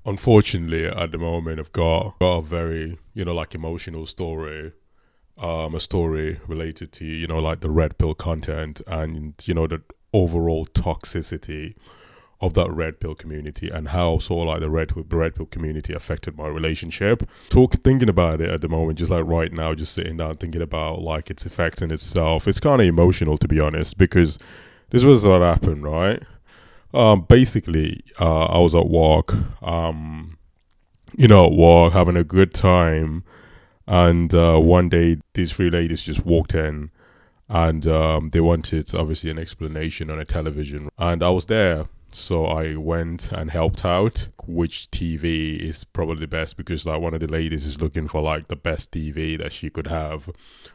Unfortunately, at the moment, I've got a very, like emotional story. A story related to, like the red pill content and, the overall toxicity of that red pill community and how sort of like the red pill community affected my relationship. Thinking about it at the moment, just like right now, just sitting down thinking about like its effects in itself. It's kind of emotional, to be honest, because this was what happened, right? Basically, I was at work, at work, having a good time. And one day, these three ladies just walked in and they wanted, obviously, an explanation on a television. And I was there. So I went and helped out which TV is probably the best, because like one of the ladies is looking for like the best TV that she could have.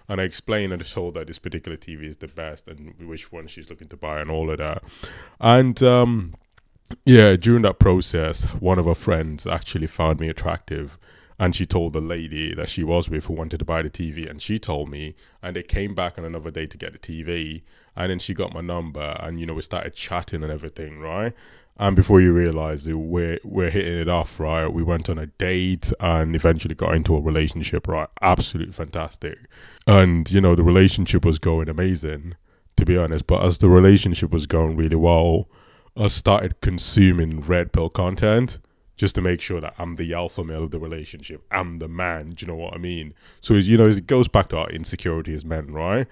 And I explained and told that this particular TV is the best and which one she's looking to buy and all of that. And yeah, during that process, one of her friends actually found me attractive. And she told the lady that she was with who wanted to buy the TV, and she told me, and they came back on another day to get the TV, and then she got my number, and we started chatting and everything, right? And before you realize it, we're hitting it off, right? We went on a date and eventually got into a relationship, right? Absolutely fantastic. And the relationship was going amazing, to be honest. But as the relationship was going really well, I started consuming red pill content, just to make sure that I'm the alpha male of the relationship. I'm the man. Do you know what I mean? So, it goes back to our insecurity as men, right?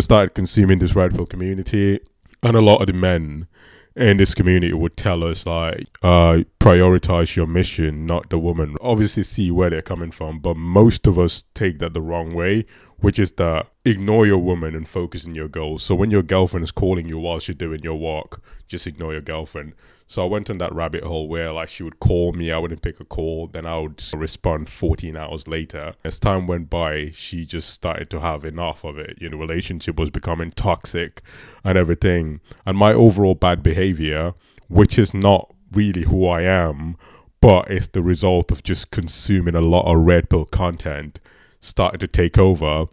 Started consuming this red pill community. And a lot of the men in this community would tell us, like, prioritize your mission, not the woman. Obviously, see where they're coming from. But most of us take that the wrong way, which is that ignore your woman and focus on your goals. So when your girlfriend is calling you whilst you're doing your walk, just ignore your girlfriend. So I went on that rabbit hole where like she would call me, I wouldn't pick a call, then I would respond 14 hours later. As time went by, she just started to have enough of it. The relationship was becoming toxic and everything. And my overall bad behavior, which is not really who I am, but it's the result of just consuming a lot of red pill content, started to take over.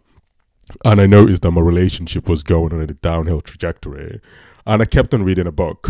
And I noticed that my relationship was going on a downhill trajectory. And I kept on reading a book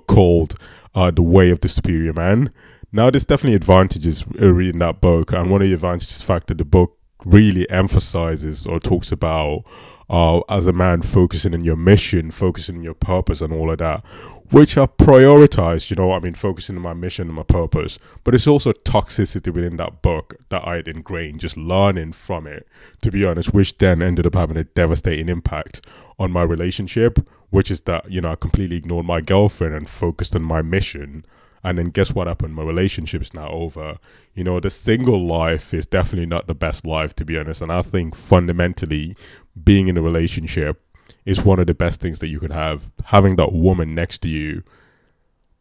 called The Way of the Superior Man. Now, there's definitely advantages reading that book. And one of the advantages is the fact that the book really emphasizes or talks about, as a man, focusing on your mission, focusing on your purpose and all of that, which I prioritized, focusing on my mission and my purpose. But it's also toxicity within that book that I had ingrained, just learning from it, to be honest, which then ended up having a devastating impact on my relationship, which is that, I completely ignored my girlfriend and focused on my mission. And then guess what happened? My relationship is now over. The single life is definitely not the best life, to be honest. And I think fundamentally being in a relationship is one of the best things that you could have. Having that woman next to you,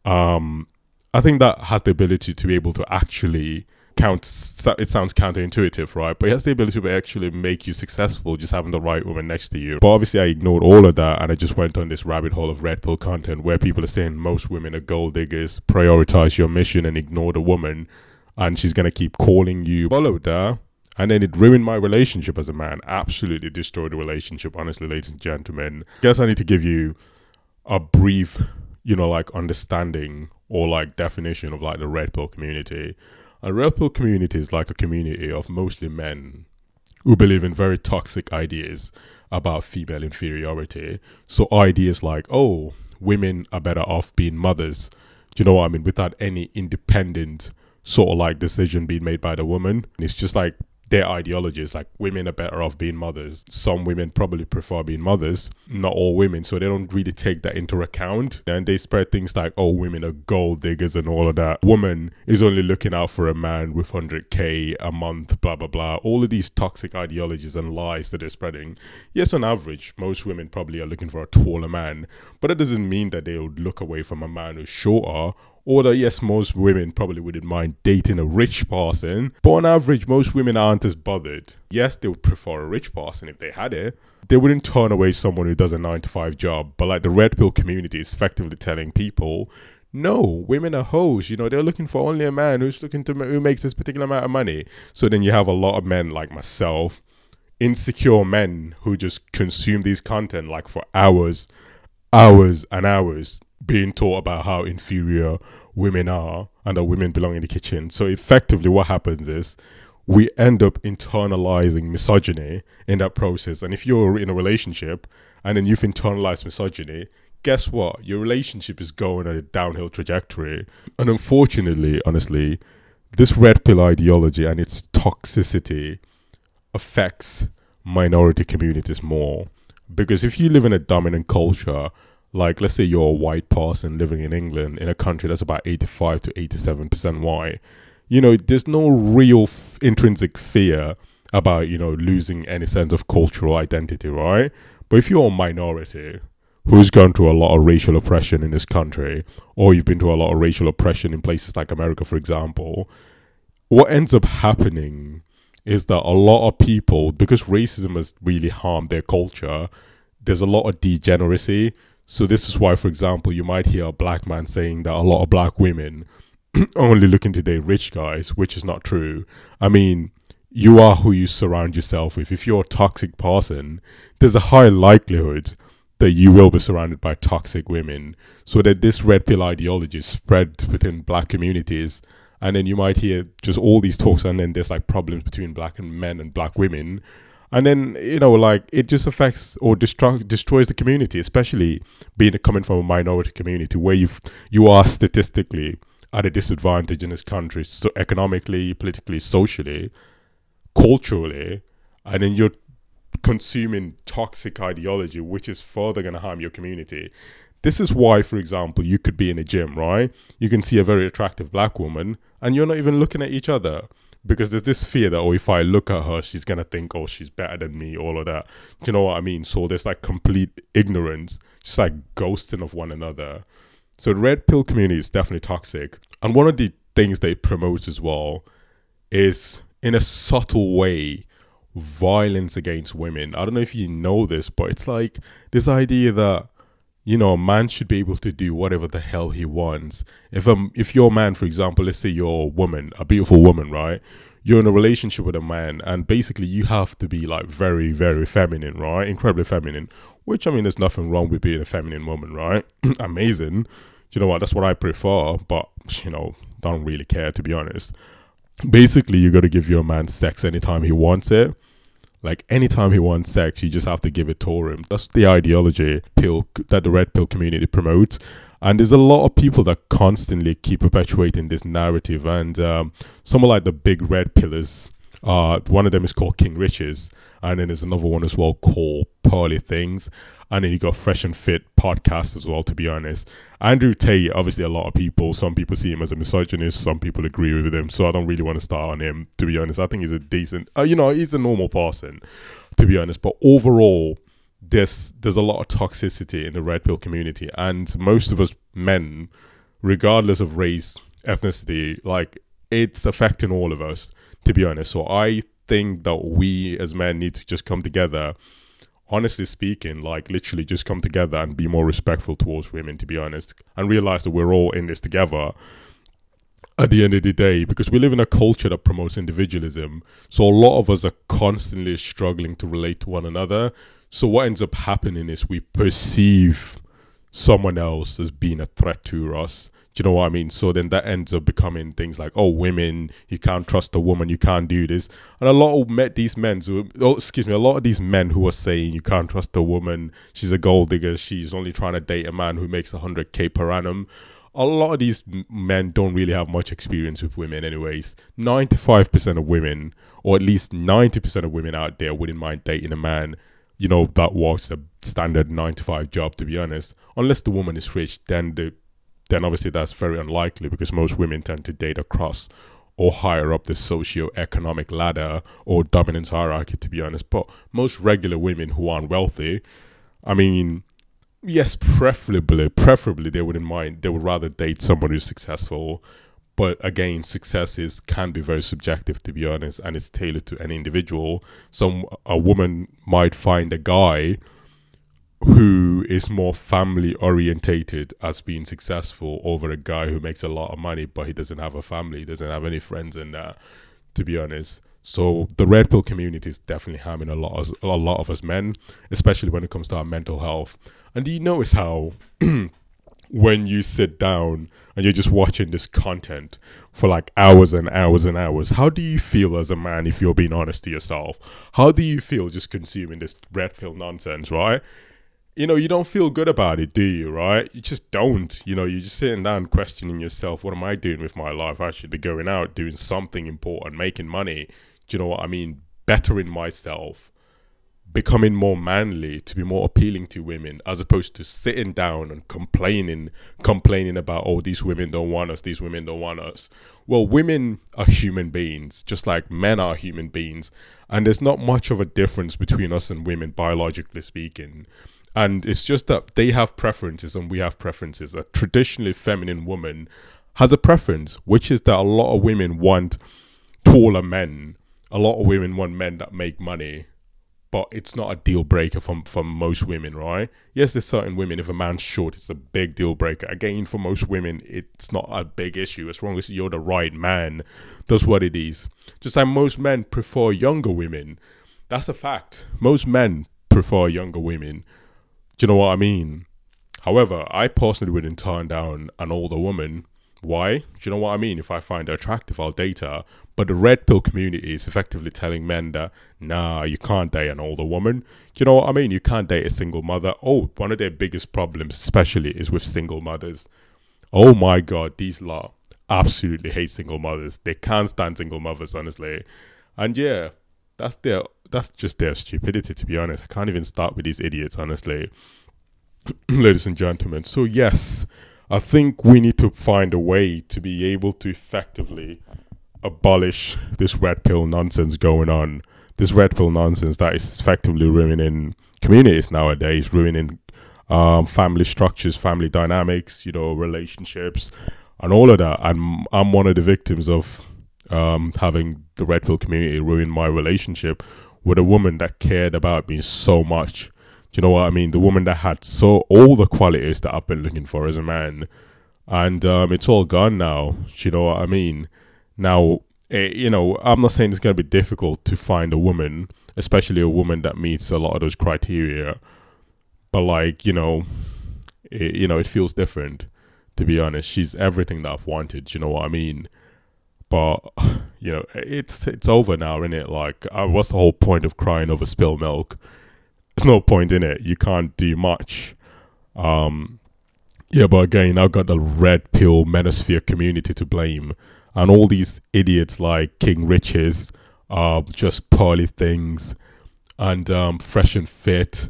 I think that has the ability to be able to actually it sounds counterintuitive, right? But it has the ability to actually make you successful, just having the right woman next to you. But obviously I ignored all of that and I just went on this rabbit hole of red pill content where people are saying most women are gold diggers, prioritize your mission and ignore the woman, and she's gonna keep calling you. Followed that, and then it ruined my relationship as a man. Absolutely destroyed the relationship, honestly, ladies and gentlemen. I guess I need to give you a brief, understanding or definition of the red pill community. A red pill community is like a community of mostly men who believe in very toxic ideas about female inferiority. So ideas like, oh, women are better off being mothers, do you know what I mean, without any independent sort of decision being made by the woman. And it's just their ideology is women are better off being mothers. Some women probably prefer being mothers, not all women, so they don't really take that into account. And they spread things like, oh, women are gold diggers and all of that. Woman is only looking out for a man with 100k a month, blah blah blah. All of these toxic ideologies and lies that they're spreading. Yes, on average, most women probably are looking for a taller man, but it doesn't mean that they would look away from a man who's shorter. Or that, yes, most women probably wouldn't mind dating a rich person, but on average, most women aren't as bothered. Yes, they would prefer a rich person if they had it. They wouldn't turn away someone who does a 9-to-5 job. But the red pill community is effectively telling people, no, women are hoes. They're looking for only a man who makes this particular amount of money. So then you have a lot of men like myself, insecure men who just consume these content for hours and hours, being taught about how inferior women are and that women belong in the kitchen. So effectively what happens is we end up internalizing misogyny in that process. And if you're in a relationship and then you've internalized misogyny, guess what? Your relationship is going on a downhill trajectory. And unfortunately, honestly, this red pill ideology and its toxicity affects minority communities more. Because if you live in a dominant culture, like let's say you're a white person living in England in a country that's about 85 to 87% white, you know, there's no real intrinsic fear about, you know, losing any sense of cultural identity, right? But if you're a minority who's gone through a lot of racial oppression in this country, or you've been through a lot of racial oppression in places like America, for example, what ends up happening is that a lot of people, because racism has really harmed their culture, there's a lot of degeneracy. So this is why, for example, you might hear a black man saying that a lot of black women only looking to date rich guys, which is not true. I mean, you are who you surround yourself with. If you're a toxic person, there's a high likelihood that you will be surrounded by toxic women. So that this red pill ideology is spread within black communities. And then you might hear just all these talks, and then there's like problems between black men and black women. And then, you know, like it just affects or destroys the community, especially coming from a minority community where you are statistically at a disadvantage in this country, so economically, politically, socially, culturally, and then you're consuming toxic ideology, which is further going to harm your community. This is why, for example, you could be in a gym, right? You can see a very attractive black woman and you're not even looking at each other because there's this fear that, oh, if I look at her, she's going to think, oh, she's better than me, all of that. Do you know what I mean? So there's like complete ignorance, just like ghosting of one another. So the red pill community is definitely toxic. And one of the things they promote as well is, in a subtle way, violence against women. I don't know if you know this, but it's like this idea that, you know, a man should be able to do whatever the hell he wants. If you're a man, for example, let's say you're a woman, a beautiful woman, right? You're in a relationship with a man, and basically you have to be like very, very feminine, right? Incredibly feminine. Which, I mean, there's nothing wrong with being a feminine woman, right? Amazing. You know what? That's what I prefer, but, you know, don't really care, to be honest. Basically, you got to give your man sex anytime he wants it. Like, anytime he wants sex, you just have to give it to him. That's the ideology that the red pill community promotes. And there's a lot of people that constantly keep perpetuating this narrative. And someone like the big red pillars, one of them is called King Riches. And then there's another one as well called Pearly Things. And then you got Fresh and Fit podcast as well, to be honest. Andrew Tate, obviously some people see him as a misogynist, some people agree with him. So I don't really want to start on him, to be honest. I think he's a decent, he's a normal person, to be honest. But overall, there's a lot of toxicity in the red pill community. And most of us men, regardless of race, ethnicity, like it's affecting all of us, to be honest. So I think that we as men need to just come together, honestly speaking, like literally just come together and be more respectful towards women, to be honest, and realize that we're all in this together at the end of the day, because we live in a culture that promotes individualism. So a lot of us are constantly struggling to relate to one another. So what ends up happening is we perceive someone else as being a threat to us. Do you know what I mean? So then that ends up becoming things like, oh, women, you can't trust a woman, you can't do this. And a lot of these men who are saying you can't trust a woman, she's a gold digger, she's only trying to date a man who makes 100K per annum. A lot of these men don't really have much experience with women anyways. 95% of women, or at least 90% of women out there wouldn't mind dating a man, you know, that works a standard 9-to-5 job, to be honest. Unless the woman is rich, then obviously that's very unlikely, because most women tend to date across or higher up the socio-economic ladder or dominance hierarchy, to be honest. But most regular women who aren't wealthy, I mean, yes, preferably they wouldn't mind. They would rather date someone who's successful. But again, success can be very subjective, to be honest, and it's tailored to any individual. A woman might find a guy who is more family orientated as being successful over a guy who makes a lot of money, but he doesn't have a family, he doesn't have any friends in that, to be honest. So the red pill community is definitely harming a lot of us men, especially when it comes to our mental health. And do you notice how when you sit down and you're just watching this content for like hours and hours and hours? How do you feel as a man, if you're being honest to yourself? How do you feel just consuming this red pill nonsense, right? You know, you don't feel good about it, do you, right? You just don't. You know, you're just sitting down questioning yourself, what am I doing with my life? I should be going out, doing something important, making money. Do you know what I mean? Bettering myself, becoming more manly, to be more appealing to women, as opposed to sitting down and complaining about, oh, these women don't want us, these women don't want us. Well, women are human beings, just like men are human beings, and there's not much of a difference between us and women, biologically speaking. And it's just that they have preferences and we have preferences. A traditionally feminine woman has a preference, which is that a lot of women want taller men. A lot of women want men that make money. But it's not a deal breaker for most women, right? Yes, there's certain women, if a man's short, it's a big deal breaker. Again, for most women, it's not a big issue. As long as you're the right man, that's what it is. Just like most men prefer younger women. That's a fact. Most men prefer younger women. Do you know what I mean? However, I personally wouldn't turn down an older woman. Why? Do you know what I mean? If I find her attractive, I'll date her. But the red pill community is effectively telling men that, nah, you can't date an older woman. Do you know what I mean? You can't date a single mother. Oh, one of their biggest problems especially is with single mothers. Oh my God, these lot absolutely hate single mothers. They can't stand single mothers, honestly. And yeah, that's just their stupidity, to be honest. I can't even start with these idiots, honestly. Ladies and gentlemen. So yes, I think we need to find a way to be able to effectively abolish this red pill nonsense going on. This red pill nonsense that is effectively ruining communities nowadays, ruining family structures, family dynamics, you know, relationships, and all of that. I'm one of the victims of having the red pill community ruin my relationship with a woman that cared about me so much. Do you know what I mean? The woman that had all the qualities that I've been looking for as a man, and it's all gone now. Do you know what I mean? Now, you know, I'm not saying it's going to be difficult to find a woman, especially a woman that meets a lot of those criteria. But like, you know, it feels different, to be honest. She's everything that I've wanted. You know what I mean? But you know, it's over now, isn't it? Like, what's the whole point of crying over spilled milk? There's no point in it. You can't do much. Yeah, but again, I've got the red pill manosphere community to blame. And all these idiots like King Riches, just pearly things, and Fresh and Fit.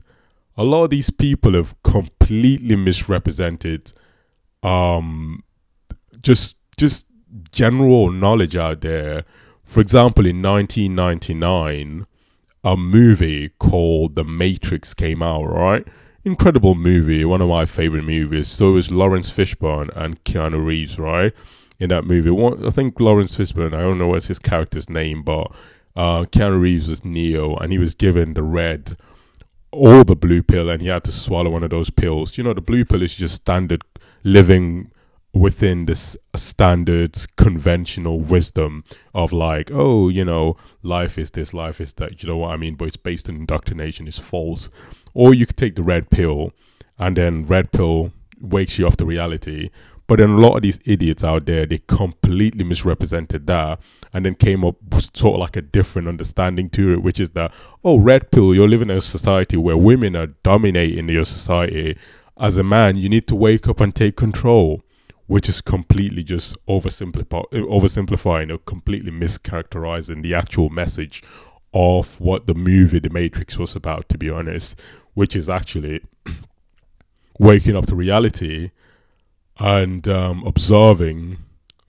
A lot of these people have completely misrepresented just general knowledge out there. For example, in 1999, a movie called The Matrix came out, right? Incredible movie, one of my favorite movies. So it was Lawrence Fishburne and Keanu Reeves, right? In that movie, I think Lawrence Fishburne, I don't know what's his character's name, but Keanu Reeves was Neo, and he was given the red or the blue pill, and he had to swallow one of those pills. You know, the blue pill is just standard living within this standard conventional wisdom of like, oh, you know, life is this, life is that. You know what I mean? But it's based on indoctrination. It's false. Or you could take the red pill, and then red pill wakes you up to reality. But then a lot of these idiots out there, they completely misrepresented that and then came up with sort of like a different understanding to it, which is that, oh, red pill, you're living in a society where women are dominating your society. As a man, you need to wake up and take control, which is completely just oversimplifying or completely mischaracterizing the actual message of what the movie The Matrix was about, to be honest, which is actually waking up to reality and observing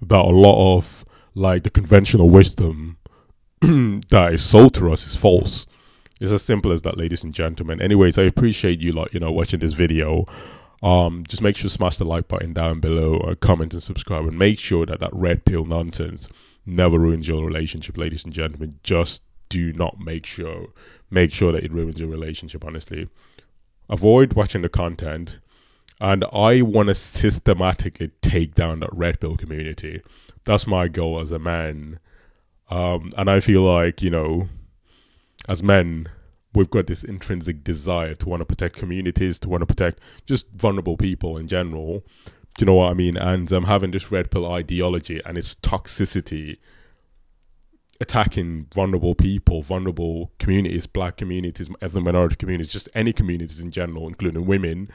that a lot of like the conventional wisdom that is sold to us is false. It's as simple as that, ladies and gentlemen. Anyways, I appreciate you watching this video. Just make sure to smash the like button down below, or comment and subscribe, and make sure that red pill nonsense never ruins your relationship, ladies and gentlemen. Just do not make sure that it ruins your relationship, honestly. Avoid watching the content. And I want to systematically take down that red pill community. That's my goal as a man. And I feel like, you know, as men, we've got this intrinsic desire to want to protect communities, to want to protect just vulnerable people in general. Do you know what I mean? And having this red pill ideology and its toxicity attacking vulnerable people, vulnerable communities, black communities, ethnic minority communities, just any communities in general, including women,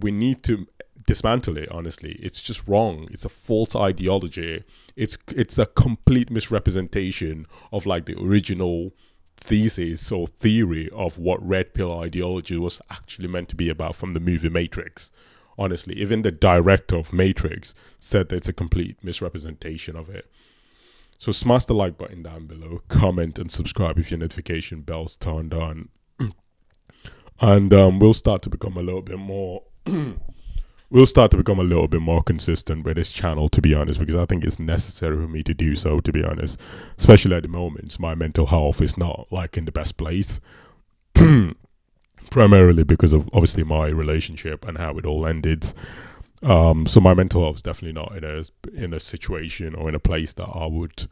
we need to dismantle it. Honestly, it's just wrong. It's a false ideology. It's a complete misrepresentation of like the original thesis or theory of what red pill ideology was actually meant to be about from the movie Matrix. Honestly, even the director of Matrix said that it's a complete misrepresentation of it. So smash the like button down below, comment and subscribe if your notification bell's turned on. And we'll start to become a little bit more consistent with this channel, to be honest, because I think it's necessary for me to do so, to be honest. Especially at the moment, my mental health is not like in the best place. Primarily because of obviously my relationship and how it all ended. So my mental health is definitely not in a situation or in a place that I would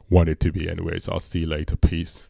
want it to be. Anyways, I'll see you later. Peace.